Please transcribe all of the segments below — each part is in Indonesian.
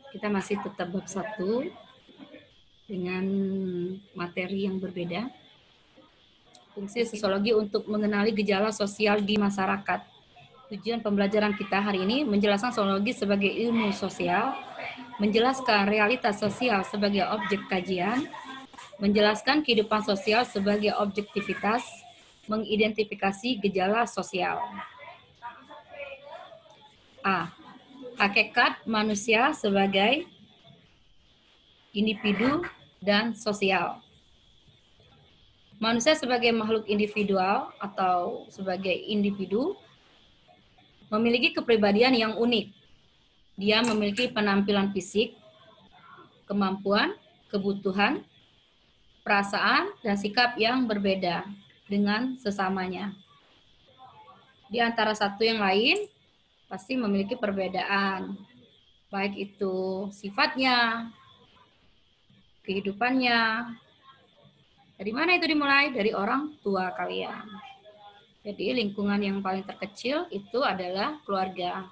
kita masih tetap bab 1 dengan materi yang berbeda. Fungsi sosiologi untuk mengenali gejala sosial di masyarakat. Tujuan pembelajaran kita hari ini menjelaskan sosiologi sebagai ilmu sosial, menjelaskan realitas sosial sebagai objek kajian, menjelaskan kehidupan sosial sebagai objektivitas, mengidentifikasi gejala sosial. A. Hakikat manusia sebagai individu dan sosial. Manusia sebagai makhluk individual atau sebagai individu memiliki kepribadian yang unik. Dia memiliki penampilan fisik, kemampuan, kebutuhan, perasaan, dan sikap yang berbeda dengan sesamanya. Di antara satu yang lain, pasti memiliki perbedaan, baik itu sifatnya, kehidupannya. Dari mana itu dimulai? Dari orang tua kalian. Jadi lingkungan yang paling terkecil itu adalah keluarga.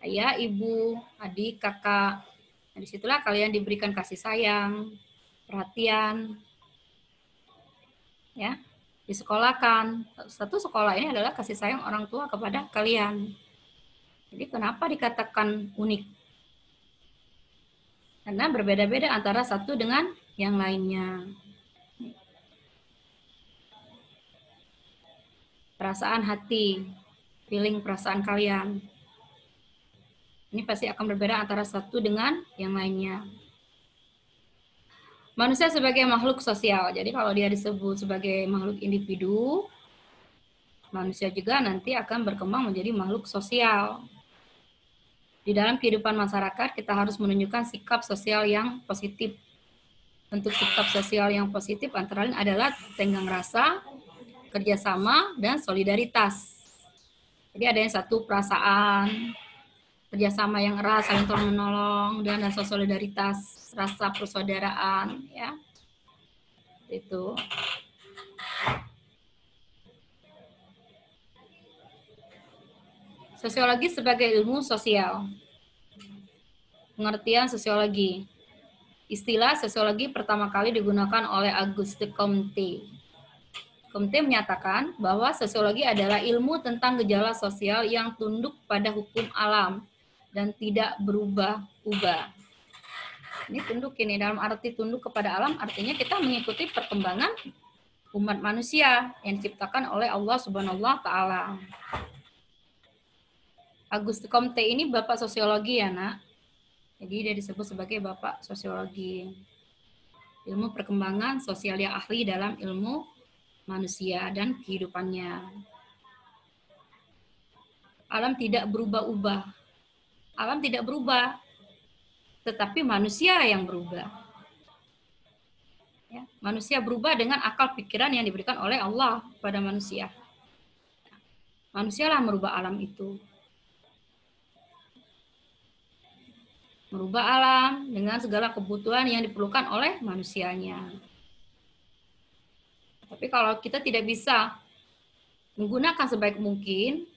Ayah, ibu, adik, kakak. Nah, disitulah kalian diberikan kasih sayang, perhatian, ya, disekolahkan. Satu sekolah ini adalah kasih sayang orang tua kepada kalian. Jadi kenapa dikatakan unik? Karena berbeda-beda antara satu dengan yang lainnya. Perasaan hati, feeling perasaan kalian. Ini pasti akan berbeda antara satu dengan yang lainnya. Manusia sebagai makhluk sosial. Jadi kalau dia disebut sebagai makhluk individu, manusia juga nanti akan berkembang menjadi makhluk sosial. Di dalam kehidupan masyarakat, kita harus menunjukkan sikap sosial yang positif. Bentuk sikap sosial yang positif antara lain adalah tenggang rasa, kerjasama, dan solidaritas. Jadi ada yang satu perasaan, kerjasama yang erat, saling tolong menolong, dan rasa solidaritas, rasa persaudaraan, ya. Itu. Sosiologi sebagai ilmu sosial. Pengertian sosiologi. Istilah sosiologi pertama kali digunakan oleh Auguste Comte. Comte menyatakan bahwa sosiologi adalah ilmu tentang gejala sosial yang tunduk pada hukum alam dan tidak berubah-ubah. Ini tunduk ini dalam arti tunduk kepada alam artinya kita mengikuti perkembangan umat manusia yang diciptakan oleh Allah Subhanahu wa taala. Auguste Comte ini bapak sosiologi ya, Nak. Jadi dia disebut sebagai bapak sosiologi. Ilmu perkembangan sosial yang ahli dalam ilmu manusia dan kehidupannya. Alam tidak berubah-ubah. Alam tidak berubah, tetapi manusia yang berubah. Ya, manusia berubah dengan akal pikiran yang diberikan oleh Allah kepada manusia. Manusialah merubah alam itu. Merubah alam dengan segala kebutuhan yang diperlukan oleh manusianya. Tapi kalau kita tidak bisa menggunakan sebaik mungkin,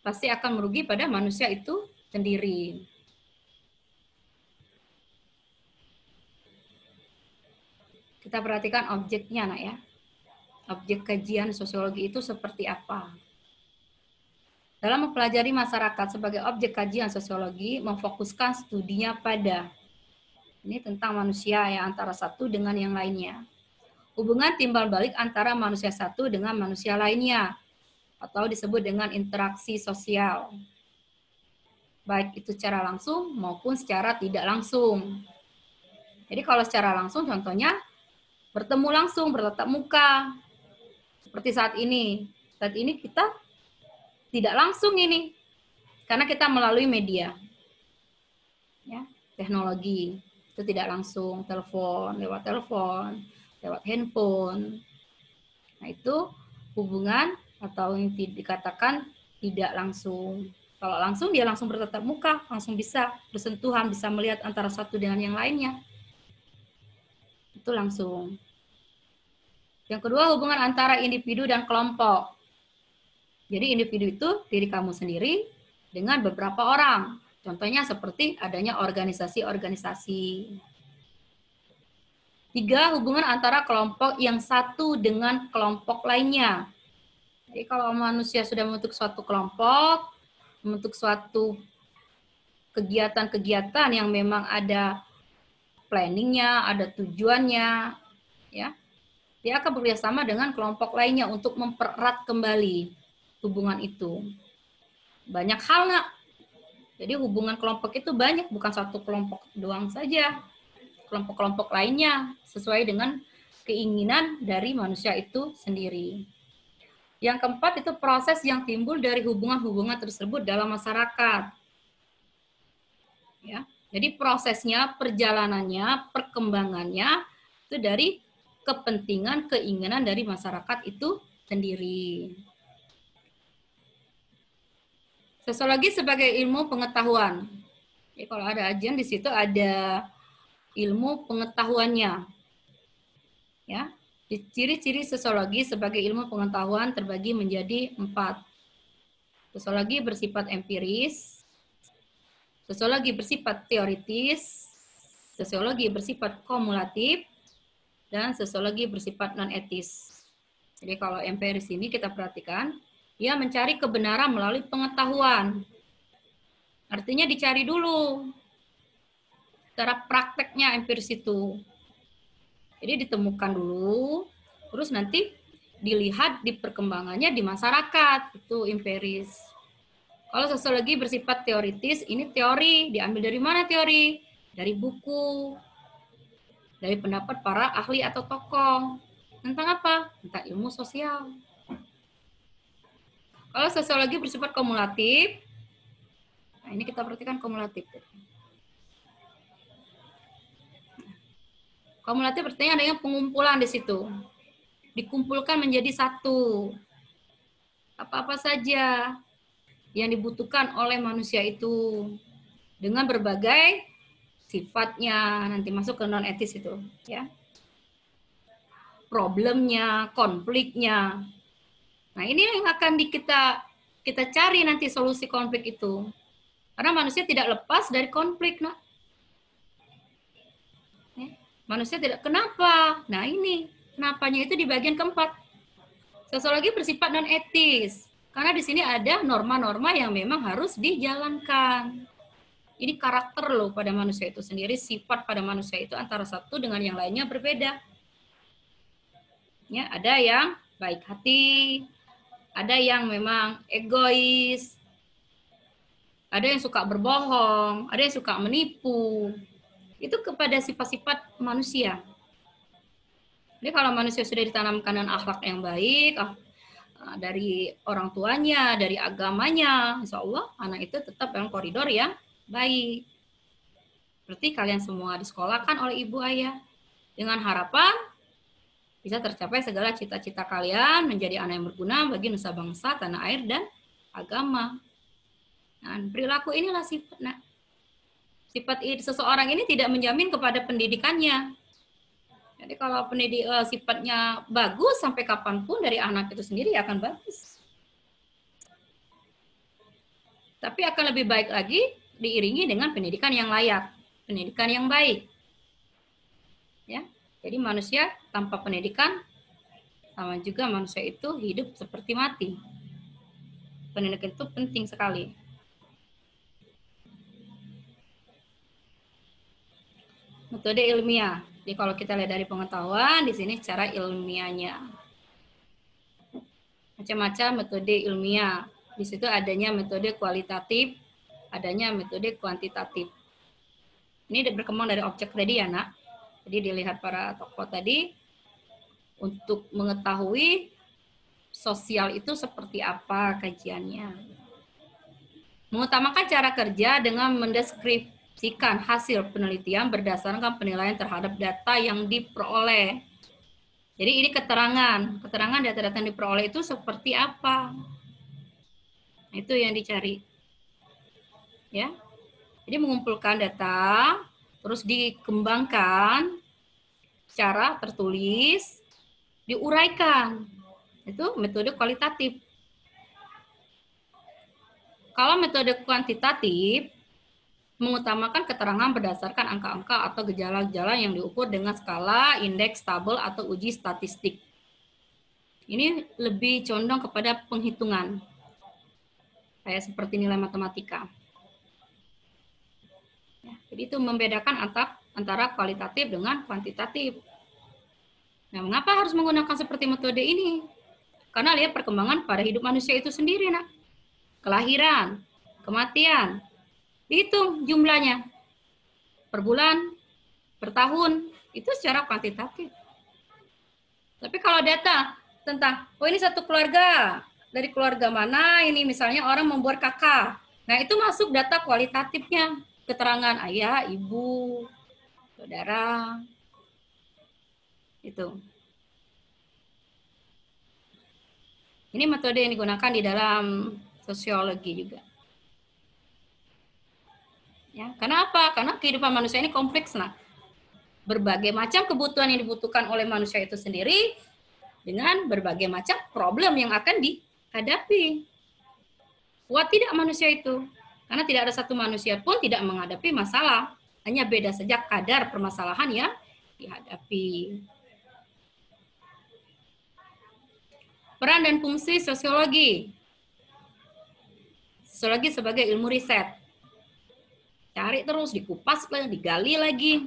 pasti akan merugi pada manusia itu sendiri. Kita perhatikan objeknya, Nak ya. Objek kajian sosiologi itu seperti apa? Dalam mempelajari masyarakat sebagai objek kajian sosiologi, memfokuskan studinya pada ini tentang manusia yang antara satu dengan yang lainnya. Hubungan timbal balik antara manusia satu dengan manusia lainnya, atau disebut dengan interaksi sosial. Baik itu secara langsung maupun secara tidak langsung. Jadi kalau secara langsung contohnya bertemu langsung, bertatap muka. Seperti saat ini. Saat ini kita tidak langsung ini. Karena kita melalui media. Ya, teknologi. Itu tidak langsung, lewat telepon, lewat handphone. Nah, itu hubungan atau yang dikatakan tidak langsung. Kalau langsung dia langsung bertatap muka, langsung bisa bersentuhan, bisa melihat antara satu dengan yang lainnya. Itu langsung. Yang kedua, hubungan antara individu dan kelompok. Jadi individu itu diri kamu sendiri dengan beberapa orang. Contohnya seperti adanya organisasi-organisasi. 3, hubungan antara kelompok yang satu dengan kelompok lainnya. Jadi kalau manusia sudah membentuk suatu kelompok, membentuk suatu kegiatan-kegiatan yang memang ada planningnya, ada tujuannya, ya, dia akan bekerjasama dengan kelompok lainnya untuk mempererat kembali hubungan itu. Banyak hal, nak. Jadi hubungan kelompok itu banyak, bukan satu kelompok doang saja. Kelompok-kelompok lainnya sesuai dengan keinginan dari manusia itu sendiri. Yang keempat itu proses yang timbul dari hubungan-hubungan tersebut dalam masyarakat. Ya, jadi prosesnya, perjalanannya, perkembangannya itu dari kepentingan, keinginan dari masyarakat itu sendiri. Sosiologi sebagai ilmu pengetahuan. Jadi kalau ada ajian di situ ada ilmu pengetahuannya. Ya, ciri-ciri sosiologi sebagai ilmu pengetahuan terbagi menjadi 4. Sosiologi bersifat empiris, sosiologi bersifat teoritis, sosiologi bersifat kumulatif, dan sosiologi bersifat non-etis. Jadi kalau empiris ini kita perhatikan, dia mencari kebenaran melalui pengetahuan. Artinya dicari dulu cara prakteknya empiris itu. Jadi ditemukan dulu, terus nanti dilihat di perkembangannya di masyarakat, itu empiris. Kalau sosiologi bersifat teoritis, ini teori, diambil dari mana teori? Dari buku, dari pendapat para ahli atau tokoh. Tentang apa? Tentang ilmu sosial. Kalau sosiologi bersifat kumulatif, nah ini kita perhatikan kumulatif. Kumulatif artinya adanya pengumpulan di situ. Dikumpulkan menjadi satu. Apa-apa saja yang dibutuhkan oleh manusia itu dengan berbagai sifatnya, nanti masuk ke non etis itu, ya. Problemnya, konfliknya. Nah, ini yang akan kita cari nanti solusi konflik itu. Karena manusia tidak lepas dari konflik, nah. Manusia tidak, kenapa? Nah ini, kenapanya itu di bagian keempat. Sosiologi bersifat non etis. Karena di sini ada norma-norma yang memang harus dijalankan. Ini karakter loh pada manusia itu sendiri, sifat pada manusia itu antara satu dengan yang lainnya berbeda. Ya, ada yang baik hati, ada yang memang egois, ada yang suka berbohong, ada yang suka menipu. Itu kepada sifat-sifat manusia. Jadi kalau manusia sudah ditanamkan dengan akhlak yang baik, dari orang tuanya, dari agamanya, insya Allah anak itu tetap dalam koridor yang baik. Seperti kalian semua disekolahkan oleh ibu ayah dengan harapan bisa tercapai segala cita-cita kalian menjadi anak yang berguna bagi nusa bangsa, tanah air, dan agama. Nah, perilaku inilah sifat. Nah, sifat seseorang ini tidak menjamin kepada pendidikannya. Jadi kalau sifatnya bagus sampai kapanpun dari anak itu sendiri akan bagus. Tapi akan lebih baik lagi diiringi dengan pendidikan yang layak, pendidikan yang baik. Ya, jadi manusia tanpa pendidikan sama juga manusia itu hidup seperti mati. Pendidikan itu penting sekali. Metode ilmiah. Jadi kalau kita lihat dari pengetahuan, di sini secara ilmiahnya. Macam-macam metode ilmiah. Di situ adanya metode kualitatif, adanya metode kuantitatif. Ini berkembang dari objek tadi ya, nak. Jadi dilihat para tokoh tadi untuk mengetahui sosial itu seperti apa kajiannya. Mengutamakan cara kerja dengan mendeskripsikan hasil penelitian berdasarkan penilaian terhadap data yang diperoleh. Jadi ini keterangan data-data yang diperoleh itu seperti apa? Itu yang dicari. Ya. Jadi mengumpulkan data, terus dikembangkan secara tertulis, diuraikan. Itu metode kualitatif. Kalau metode kuantitatif, mengutamakan keterangan berdasarkan angka-angka atau gejala-gejala yang diukur dengan skala, indeks, tabel, atau uji statistik. Ini lebih condong kepada penghitungan, kayak seperti nilai matematika. Ya, jadi itu membedakan antara kualitatif dengan kuantitatif. Nah, mengapa harus menggunakan seperti metode ini? Karena lihat perkembangan pada hidup manusia itu sendiri, nak. Kelahiran, kematian, dihitung jumlahnya. Per bulan, per tahun, itu secara kuantitatif. Tapi kalau data tentang, oh ini satu keluarga, dari keluarga mana ini misalnya orang membuat kakak. Nah itu masuk data kualitatifnya, keterangan ayah, ibu, saudara, itu. Ini metode yang digunakan di dalam sosiologi juga. Ya, karena apa? Karena kehidupan manusia ini kompleks, nah. Berbagai macam kebutuhan yang dibutuhkan oleh manusia itu sendiri dengan berbagai macam problem yang akan dihadapi. Kuat tidak manusia itu? Karena tidak ada satu manusia pun tidak menghadapi masalah. Hanya beda saja kadar permasalahan yang dihadapi. Peran dan fungsi sosiologi. Sosiologi sebagai ilmu riset. Cari terus, dikupas, digali lagi.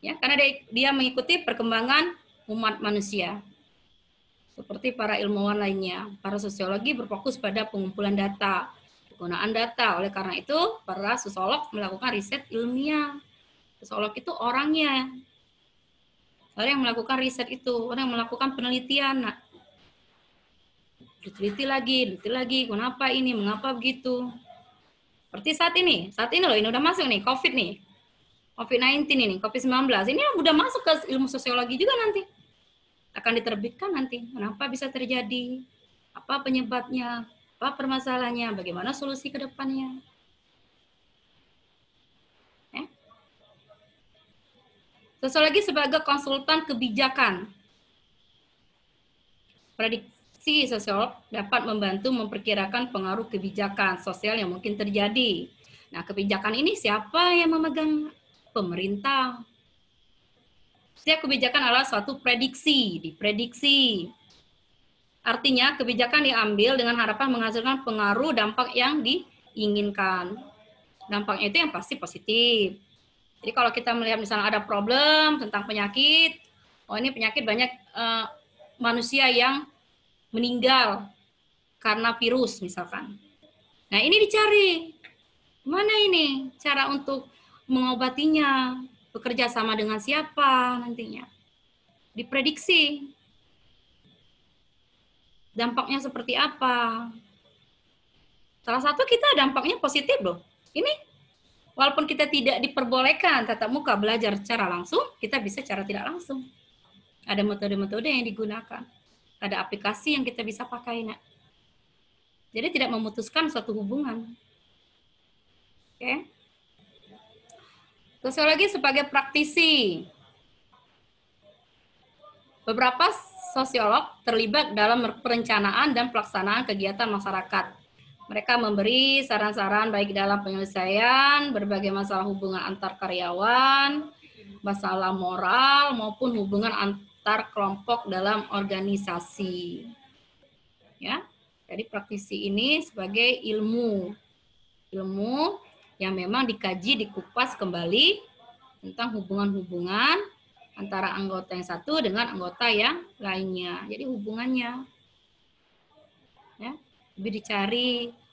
Ya, karena dia mengikuti perkembangan umat manusia. Seperti para ilmuwan lainnya, para sosiologi berfokus pada pengumpulan data, penggunaan data. Oleh karena itu, para sosiolog melakukan riset ilmiah. Sosiolog itu orangnya. Orang yang melakukan riset itu, orang yang melakukan penelitian. Nah, diteliti lagi, kenapa ini, mengapa begitu. Seperti saat ini loh, ini udah masuk nih, COVID nih. COVID-19 ini, COVID-19, ini udah masuk ke ilmu sosiologi juga nanti. Akan diterbitkan nanti, kenapa bisa terjadi, apa penyebabnya, apa permasalahannya, bagaimana solusi ke depannya. Sosiologi sebagai konsultan kebijakan. Prediksi sosiolog dapat membantu memperkirakan pengaruh kebijakan sosial yang mungkin terjadi. Nah, kebijakan ini siapa yang memegang? Pemerintah. Setiap kebijakan adalah suatu diprediksi. Artinya, kebijakan diambil dengan harapan menghasilkan pengaruh dampak yang diinginkan. Dampaknya itu yang pasti positif. Jadi kalau kita melihat misalnya ada problem tentang penyakit, oh ini penyakit banyak manusia yang meninggal karena virus misalkan. Nah ini dicari, mana ini cara untuk mengobatinya, bekerja sama dengan siapa nantinya. Diprediksi, dampaknya seperti apa. Salah satu kita dampaknya positif loh. Ini walaupun kita tidak diperbolehkan tatap muka belajar secara langsung, kita bisa secara tidak langsung. Ada metode-metode yang digunakan. Ada aplikasi yang kita bisa pakai. Nah. Jadi tidak memutuskan suatu hubungan. Oke. Sosiologi sebagai praktisi. Beberapa sosiolog terlibat dalam perencanaan dan pelaksanaan kegiatan masyarakat. Mereka memberi saran-saran baik dalam penyelesaian berbagai masalah hubungan antar karyawan, masalah moral, maupun hubungan antar kelompok dalam organisasi. Ya, jadi praktisi ini sebagai ilmu yang memang dikaji, dikupas kembali tentang hubungan-hubungan antara anggota yang satu dengan anggota yang lainnya. Jadi hubungannya, ya, lebih dicari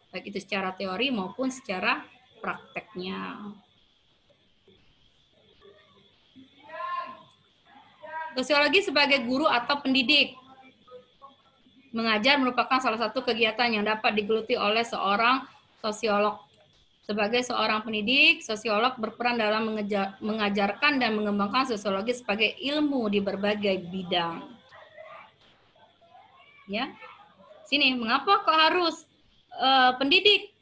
baik itu secara teori maupun secara prakteknya. Sosiologi sebagai guru atau pendidik. Mengajar merupakan salah satu kegiatan yang dapat digeluti oleh seorang sosiolog. Sebagai seorang pendidik, sosiolog berperan dalam mengajarkan dan mengembangkan sosiologi sebagai ilmu di berbagai bidang. Ya, sini mengapa kok harus pendidik?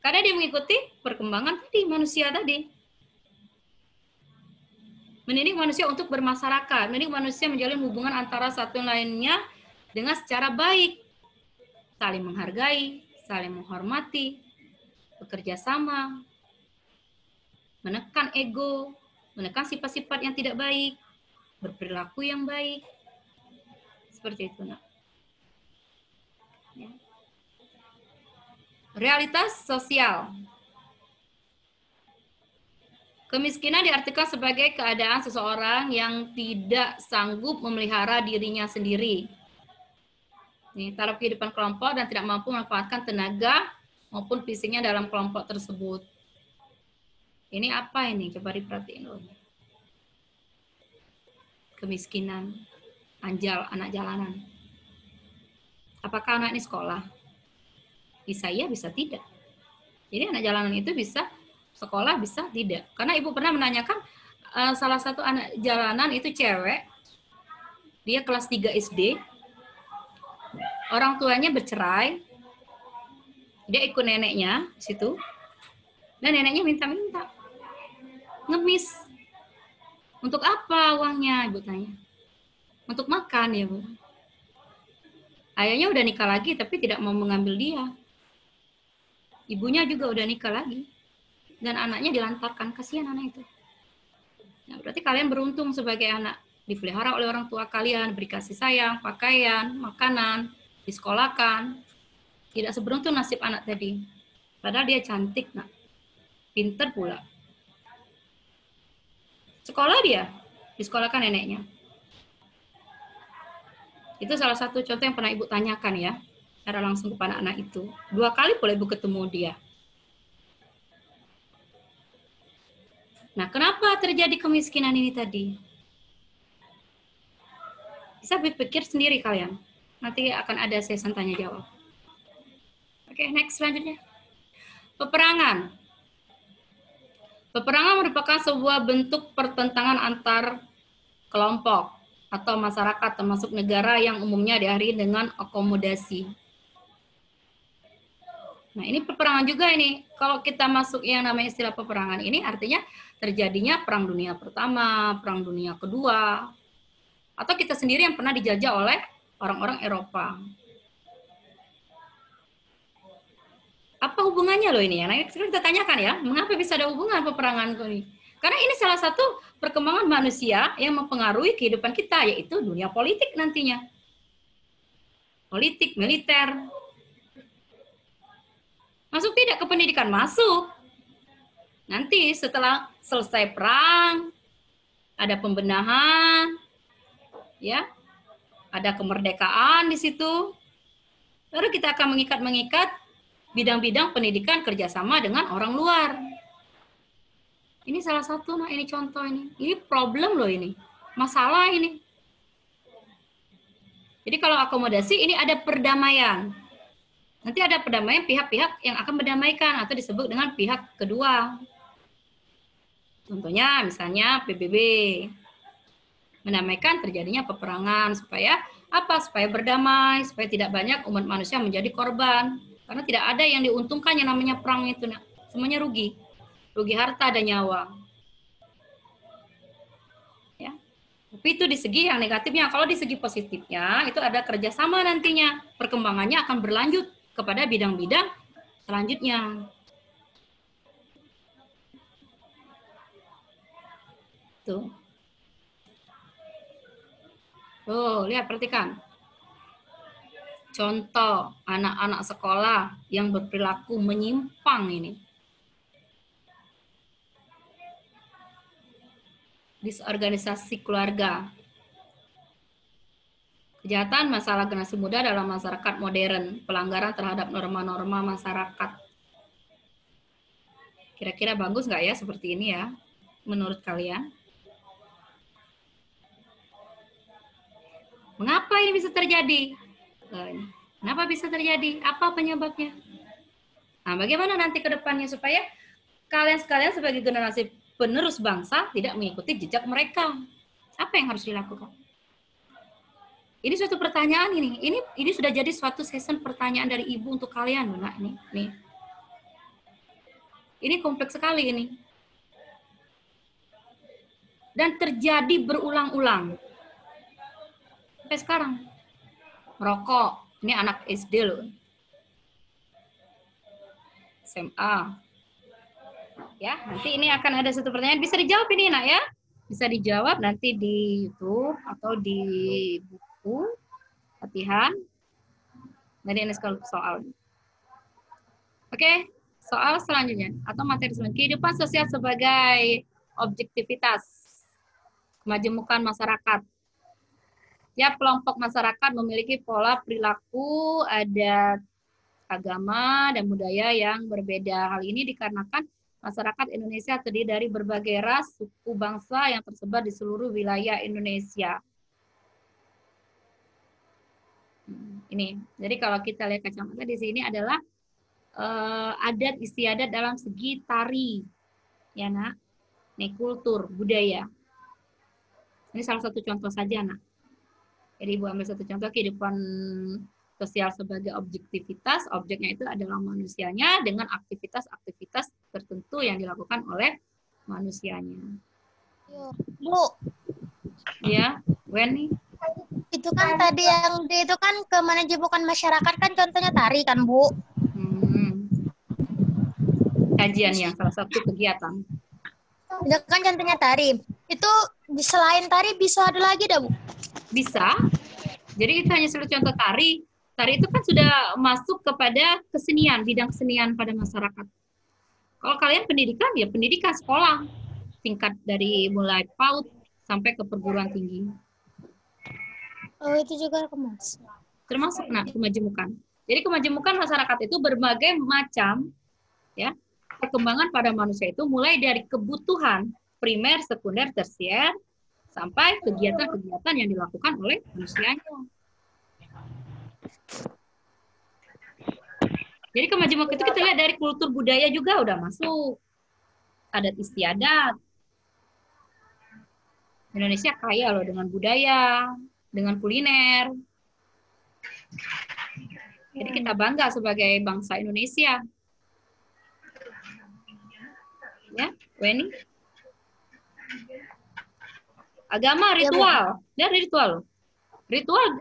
Karena dia mengikuti perkembangan tadi manusia tadi. Mendidik manusia untuk bermasyarakat, mendidik manusia menjalin hubungan antara satu lainnya dengan secara baik, saling menghargai, saling menghormati. bekerja sama, menekan ego, menekan sifat-sifat yang tidak baik, berperilaku yang baik. Seperti itu, Nak. Ya. Realitas sosial. Kemiskinan diartikan sebagai keadaan seseorang yang tidak sanggup memelihara dirinya sendiri. Nih, taraf kehidupan kelompok dan tidak mampu memanfaatkan tenaga maupun fisiknya dalam kelompok tersebut. Ini apa ini? Coba diperhatiin dulu. Kemiskinan, anjal, anak jalanan. Apakah anak ini sekolah? Bisa iya, bisa tidak. Jadi anak jalanan itu bisa sekolah, bisa tidak. Karena ibu pernah menanyakan salah satu anak jalanan itu cewek, dia kelas 3 SD, orang tuanya bercerai, dia ikut neneknya di situ, dan neneknya minta-minta, ngemis. Untuk apa uangnya, ibu tanya. Untuk makan ya, Bu. Ayahnya udah nikah lagi, tapi tidak mau mengambil dia. Ibunya juga udah nikah lagi. Dan anaknya dilantarkan, kasihan anak itu. Nah, berarti kalian beruntung sebagai anak. Dipelihara oleh orang tua kalian, beri kasih sayang, pakaian, makanan, disekolahkan. Tidak seberuntung nasib anak tadi. Padahal dia cantik, Nak. Pinter pula. Sekolah dia, disekolahkan neneknya. Itu salah satu contoh yang pernah ibu tanyakan ya, secara langsung kepada anak itu. 2 kali pula ibu ketemu dia. Nah, kenapa terjadi kemiskinan ini tadi? Bisa berpikir sendiri kalian. Nanti akan ada sesi tanya jawab. Oke, next selanjutnya. Peperangan. Peperangan merupakan sebuah bentuk pertentangan antar kelompok atau masyarakat termasuk negara yang umumnya diakhiri dengan akomodasi. Nah, ini peperangan juga ini. Kalau kita masuk yang namanya istilah peperangan ini artinya terjadinya Perang Dunia Pertama, Perang Dunia Kedua, atau kita sendiri yang pernah dijajah oleh orang-orang Eropa. Apa hubungannya loh ini ya? Nah, kita tanyakan ya, mengapa bisa ada hubungan peperangan ini? Karena ini salah satu perkembangan manusia yang mempengaruhi kehidupan kita, yaitu dunia politik nantinya. Politik, militer. Masuk tidak ke pendidikan? Masuk. Nanti setelah selesai perang, ada pembenahan, ya, ada kemerdekaan di situ. Lalu kita akan mengikat bidang-bidang pendidikan kerjasama dengan orang luar. Ini salah satu, nah ini contoh ini. Ini problem loh ini. Masalah ini. Jadi kalau akomodasi ini ada perdamaian. Nanti ada perdamaian pihak-pihak yang akan mendamaikan atau disebut dengan pihak kedua. Contohnya misalnya PBB. Mendamaikan terjadinya peperangan supaya apa? Supaya berdamai, supaya tidak banyak umat manusia menjadi korban. Karena tidak ada yang diuntungkan yang namanya perang itu. Semuanya rugi. Rugi harta dan nyawa. Ya. Tapi itu di segi yang negatifnya. Kalau di segi positifnya, itu ada kerjasama nantinya. Perkembangannya akan berlanjut kepada bidang-bidang selanjutnya. Tuh. Tuh, lihat, perhatikan. Contoh anak-anak sekolah yang berperilaku menyimpang ini. Disorganisasi keluarga. Kejahatan masalah generasi muda dalam masyarakat modern. Pelanggaran terhadap norma-norma masyarakat. Kira-kira bagus nggak ya seperti ini ya? Menurut kalian? Mengapa ini bisa terjadi? Kenapa bisa terjadi? Apa penyebabnya? Nah, bagaimana nanti ke depannya supaya kalian sekalian sebagai generasi penerus bangsa tidak mengikuti jejak mereka? Apa yang harus dilakukan? Ini suatu pertanyaan ini. Ini sudah jadi suatu season pertanyaan dari ibu untuk kalian, Nak. Nih. Ini kompleks sekali ini. Dan terjadi berulang-ulang. Sampai sekarang. Merokok. Ini anak SD loh. SMA. Ya, nanti ini akan ada satu pertanyaan. Bisa dijawab ini, Nak ya? Bisa dijawab nanti di YouTube atau di buku latihan. Jadi ini soal. Oke, soal selanjutnya atau materi selanjutnya. Kehidupan sosial sebagai objektivitas, kemajemukan masyarakat. Tiap kelompok masyarakat memiliki pola perilaku, adat, agama, dan budaya yang berbeda. Hal ini dikarenakan masyarakat Indonesia terdiri dari berbagai ras, suku, bangsa yang tersebar di seluruh wilayah Indonesia. Ini, jadi kalau kita lihat kacamata di sini adalah adat istiadat dalam segi tari, ya Nak. Nih, kultur, budaya. Ini salah satu contoh saja, Nak. Jadi Ibu ambil satu contoh kehidupan sosial sebagai objektivitas, objeknya itu adalah manusianya dengan aktivitas-aktivitas tertentu yang dilakukan oleh manusianya. Bu, Ya, Weni. itu kan tadi yang itu kan kemajemukan masyarakat kan contohnya tari kan, Bu? Kajian yang salah satu kegiatan. Itu kan contohnya tari. Itu selain tari bisa ada lagi dah, Bu? Bisa. Jadi itu hanya salah contoh tari. Tari itu kan sudah masuk kepada kesenian, bidang kesenian pada masyarakat. Kalau kalian pendidikan, ya pendidikan sekolah. Tingkat dari mulai PAUD sampai ke perguruan tinggi. Oh, itu juga kemas. Termasuk kemajemukan. Jadi kemajemukan masyarakat itu berbagai macam ya perkembangan pada manusia itu mulai dari kebutuhan primer, sekunder, tersier sampai kegiatan-kegiatan yang dilakukan oleh manusianya. Jadi kemajemukan itu kita lihat dari kultur budaya juga udah masuk. Adat istiadat. Indonesia kaya loh dengan budaya, dengan kuliner. Jadi kita bangga sebagai bangsa Indonesia. Ya, Weni. Agama ritual, ya ritual.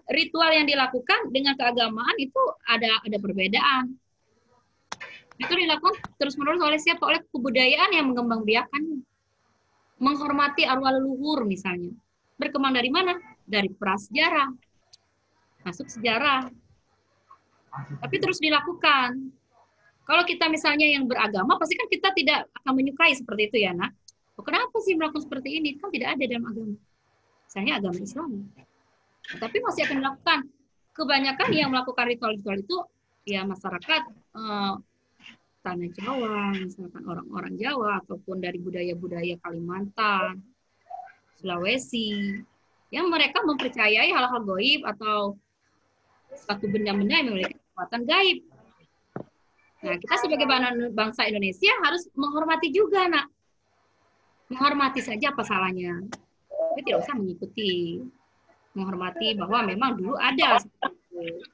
Ritual yang dilakukan dengan keagamaan itu ada perbedaan. Itu dilakukan terus-menerus oleh siapa? Oleh kebudayaan yang mengembangbiakannya. Menghormati arwah leluhur misalnya. Berkembang dari mana? Dari prasejarah. Masuk sejarah. Tapi terus dilakukan. Kalau kita misalnya yang beragama, pasti kan kita tidak akan menyukai seperti itu ya, Nak. Kenapa sih melakukan seperti ini? Kan tidak ada dalam agama. Misalnya agama Islam. Tapi masih akan dilakukan. Kebanyakan yang melakukan ritual-ritual itu ya masyarakat tanah Jawa, misalkan orang-orang Jawa ataupun dari budaya-budaya Kalimantan, Sulawesi, yang mereka mempercayai hal-hal gaib atau suatu benda-benda yang memiliki kekuatan gaib. Nah, kita sebagai bangsa Indonesia harus menghormati juga, Nak. Menghormati saja apa salahnya. Tapi tidak usah mengikuti. Menghormati bahwa memang dulu ada seperti itu.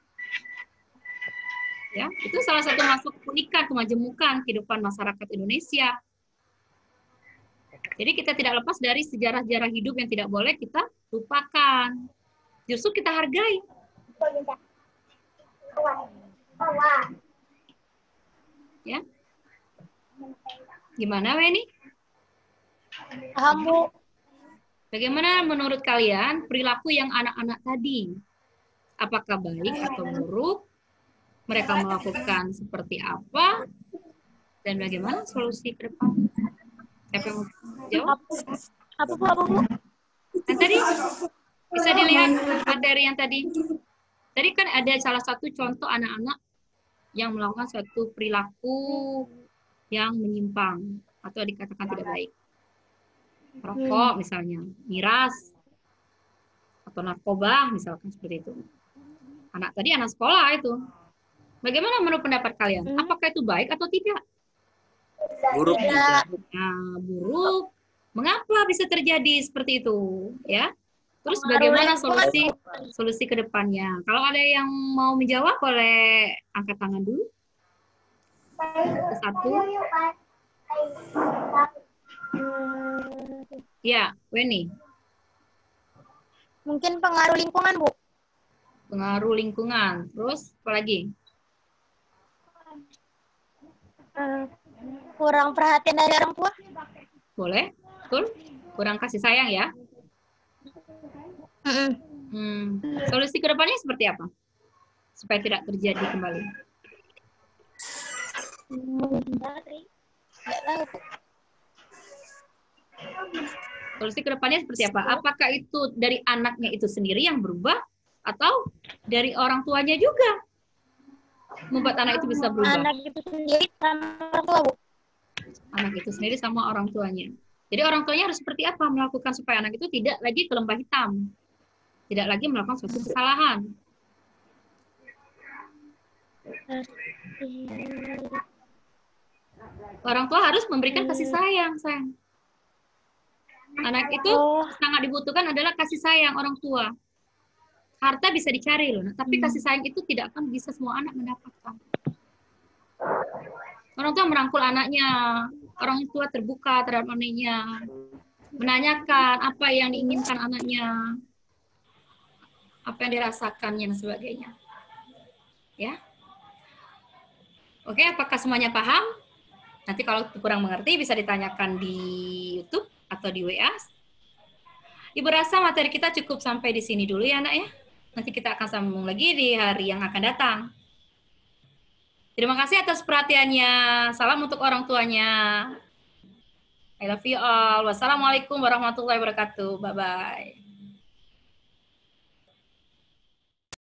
Ya, itu salah satu masuk keunikan, kemajemukan kehidupan masyarakat Indonesia. Jadi kita tidak lepas dari sejarah-sejarah hidup yang tidak boleh kita lupakan. Justru kita hargai. Ya. Gimana, Weni? Paham, Bu. Bagaimana menurut kalian perilaku yang anak-anak tadi? Apakah baik atau buruk? Mereka melakukan seperti apa? Dan bagaimana solusi ke depan? Siapa yang mau jawab? Apa, Bu? Nah, tadi bisa dilihat materi yang tadi. Tadi kan ada salah satu contoh anak-anak yang melakukan suatu perilaku yang menyimpang atau dikatakan tidak baik. Rokok misalnya, miras, atau narkoba misalkan seperti itu. Anak tadi anak sekolah itu. Bagaimana menurut pendapat kalian? Apakah itu baik atau tidak? Buruk. Nah, buruk. Mengapa bisa terjadi seperti itu? Ya. Terus bagaimana solusi ke depannya? Kalau ada yang mau menjawab, boleh angkat tangan dulu. Satu. Ya, Weni. Mungkin pengaruh lingkungan, Bu. Pengaruh lingkungan. Terus apa lagi? Kurang perhatian dari orang tua. Boleh, betul. Kurang kasih sayang ya. Solusi ke depannya seperti apa? Supaya tidak terjadi kembali. Nggak tahu. Solusi ke depannya seperti apa? Apakah itu dari anaknya itu sendiri yang berubah atau dari orang tuanya juga membuat anak itu bisa berubah? Anak itu sendiri sama orang tua, Bu. Anak itu sendiri sama orang tuanya. Jadi orang tuanya harus seperti apa melakukan supaya anak itu tidak lagi ke lembah hitam, tidak lagi melakukan suatu kesalahan. Orang tua harus memberikan kasih sayang, sayang. Anak itu sangat dibutuhkan adalah kasih sayang orang tua. Harta bisa dicari loh, tapi kasih sayang itu tidak akan bisa semua anak mendapatkan. Orang tua merangkul anaknya, orang tua terbuka terhadap anaknya, menanyakan apa yang diinginkan anaknya, apa yang dirasakannya dan sebagainya. Ya. Oke, apakah semuanya paham? Nanti kalau kurang mengerti bisa ditanyakan di YouTube atau di WA. Ibu rasa materi kita cukup sampai di sini dulu ya, Nak ya. Nanti kita akan sambung lagi di hari yang akan datang. Terima kasih atas perhatiannya. Salam untuk orang tuanya. I love you all. Wassalamualaikum warahmatullahi wabarakatuh. Bye-bye.